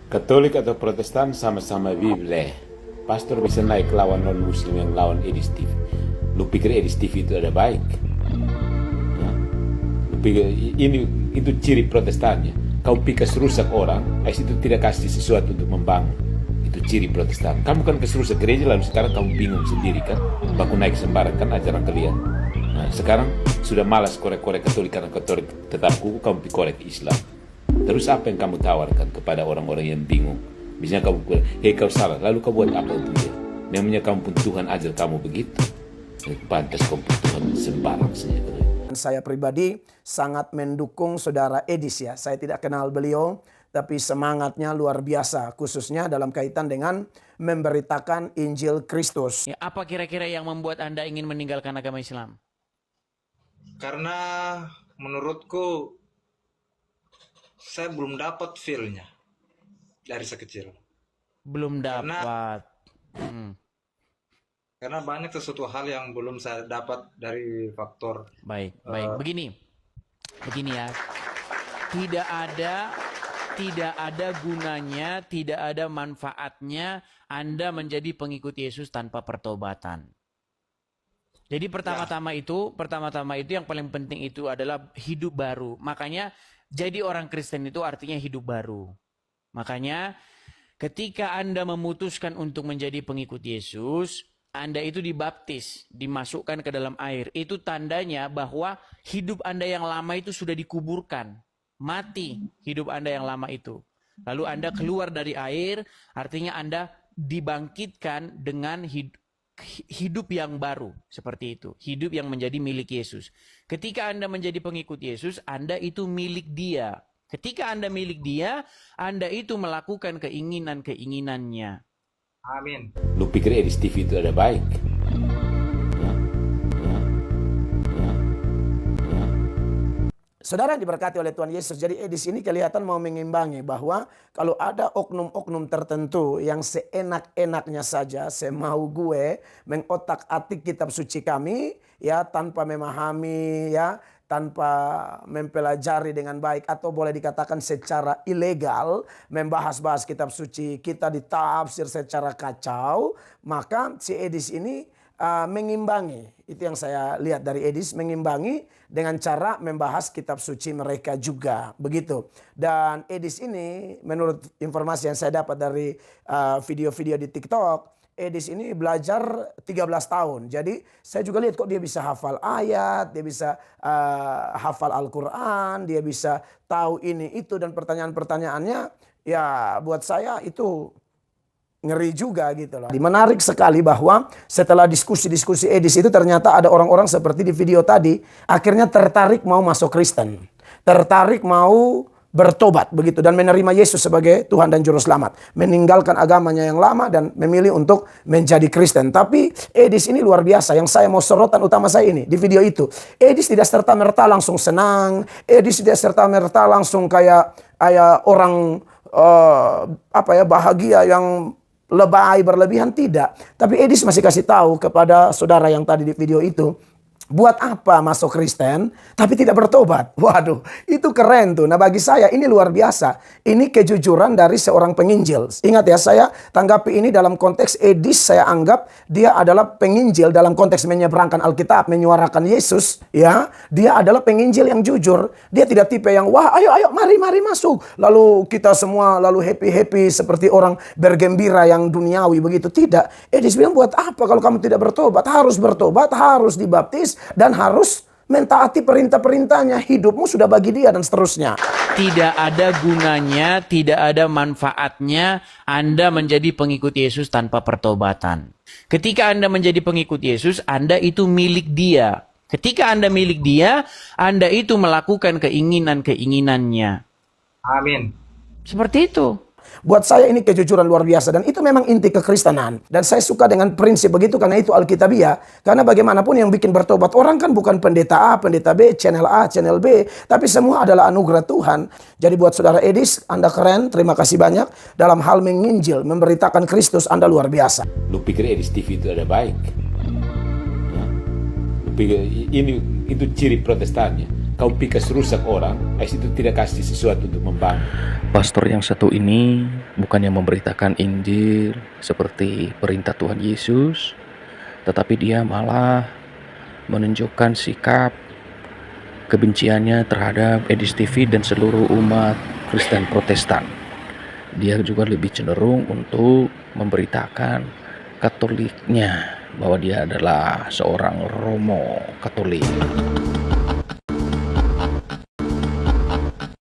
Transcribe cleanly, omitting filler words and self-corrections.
Katolik atau Protestan sama-sama Bible. Pastor bisa naik lawan non-Muslim yang lawan Edis TV. Lu pikir Edis TV itu ada baik? Hah? Lu pikir itu ciri Protestannya? Kau pikir rusak orang, itu tidak kasih sesuatu untuk membangun. Itu ciri Protestan. Kamu kan keserusak gereja lalu sekarang kamu bingung sendiri kan? Baku naik sembarang kan ajaran kalian. Nah, sekarang sudah malas korek-korek Katolik karena Katolik tetap kuku, kamu korek Islam. Terus apa yang kamu tawarkan kepada orang-orang yang bingung? Misalnya kamu bilang, hei kau salah, lalu kau buat apa untuk dia? Namanya kamu pun Tuhan ajar kamu begitu. Pantas kamu pun Tuhan sembarang saja. Saya pribadi sangat mendukung saudara Edis ya. Saya tidak kenal beliau, tapi semangatnya luar biasa. Khususnya dalam kaitan dengan memberitakan Injil Kristus. Ya, apa kira-kira yang membuat Anda ingin meninggalkan agama Islam? Karena menurutku saya belum dapat feel-nya dari sekecil. Belum dapat. Karena banyak sesuatu hal yang belum saya dapat dari faktor. Baik. Begini ya. Tidak ada gunanya, tidak ada manfaatnya Anda menjadi pengikut Yesus tanpa pertobatan. Jadi pertama-tama itu yang paling penting itu adalah hidup baru. Makanya jadi orang Kristen itu artinya hidup baru. Makanya ketika Anda memutuskan untuk menjadi pengikut Yesus, Anda itu dibaptis, dimasukkan ke dalam air. Itu tandanya bahwa hidup Anda yang lama itu sudah dikuburkan. Mati hidup Anda yang lama itu. Lalu Anda keluar dari air, artinya Anda dibangkitkan dengan hidup yang baru, seperti itu. Hidup yang menjadi milik Yesus. Ketika Anda menjadi pengikut Yesus, Anda itu milik Dia. Ketika Anda milik Dia, Anda itu melakukan keinginan-keinginannya. Amin. Lu pikir Edis TV itu ada baik? Saudara yang diberkati oleh Tuhan Yesus, jadi Edis ini kelihatan mau mengimbangi bahwa kalau ada oknum-oknum tertentu yang seenak-enaknya saja, semau gue, mengotak-atik kitab suci kami, ya tanpa memahami, ya tanpa mempelajari dengan baik, atau boleh dikatakan secara ilegal, membahas-bahas kitab suci, kita ditafsir secara kacau, maka si Edis ini mengimbangi. Itu yang saya lihat dari Edis, mengimbangi dengan cara membahas kitab suci mereka juga, begitu. Dan Edis ini menurut informasi yang saya dapat dari video-video di TikTok, Edis ini belajar 13 tahun. Jadi saya juga lihat kok dia bisa hafal ayat, dia bisa hafal Al-Quran, dia bisa tahu ini itu, dan pertanyaan-pertanyaannya ya buat saya itu ngeri juga gitu loh. Menarik sekali bahwa setelah diskusi-diskusi Edis itu ternyata ada orang-orang seperti di video tadi akhirnya tertarik mau masuk Kristen. Tertarik mau bertobat begitu dan menerima Yesus sebagai Tuhan dan Juru Selamat. Meninggalkan agamanya yang lama dan memilih untuk menjadi Kristen. Tapi Edis ini luar biasa. Yang saya mau sorotan utama saya ini di video itu. Edis tidak serta-merta langsung senang. Edis tidak serta-merta langsung kayak orang bahagia yang lebay berlebihan, tidak. Tapi Edis masih kasih tahu kepada saudara yang tadi di video itu, buat apa masuk Kristen tapi tidak bertobat? Waduh, itu keren tuh. Nah bagi saya ini luar biasa. Ini kejujuran dari seorang penginjil. Ingat ya, saya tanggapi ini dalam konteks Edis, saya anggap dia adalah penginjil dalam konteks menyeberangkan Alkitab, menyuarakan Yesus, ya. Dia adalah penginjil yang jujur. Dia tidak tipe yang wah ayo mari masuk. Lalu kita semua lalu happy seperti orang bergembira yang duniawi begitu. Tidak. Edis bilang buat apa kalau kamu tidak bertobat? Harus bertobat, harus dibaptis, dan harus mentaati perintah-perintahnya. Hidupmu sudah bagi Dia dan seterusnya. Tidak ada gunanya, tidak ada manfaatnya Anda menjadi pengikut Yesus tanpa pertobatan. Ketika Anda menjadi pengikut Yesus, Anda itu milik Dia. Ketika Anda milik Dia, Anda itu melakukan keinginan-keinginannya. Amin. Seperti itu. Buat saya ini kejujuran luar biasa dan itu memang inti kekristenan. Dan saya suka dengan prinsip begitu karena itu Alkitabiah. Karena bagaimanapun yang bikin bertobat orang kan bukan pendeta A, pendeta B, channel A, channel B. Tapi semua adalah anugerah Tuhan. Jadi buat saudara Edis, Anda keren. Terima kasih banyak. Dalam hal menginjil, memberitakan Kristus, Anda luar biasa. Lu pikir Edis TV itu ada baik? Lu pikir itu ciri Protestannya? kau pikas rusak orang, itu tidak kasih sesuatu untuk membangun. Pastor yang satu ini bukannya memberitakan Injil seperti perintah Tuhan Yesus, tetapi dia malah menunjukkan sikap kebenciannya terhadap Edis TV dan seluruh umat Kristen Protestan. Dia juga lebih cenderung untuk memberitakan Katoliknya bahwa dia adalah seorang Romo Katolik.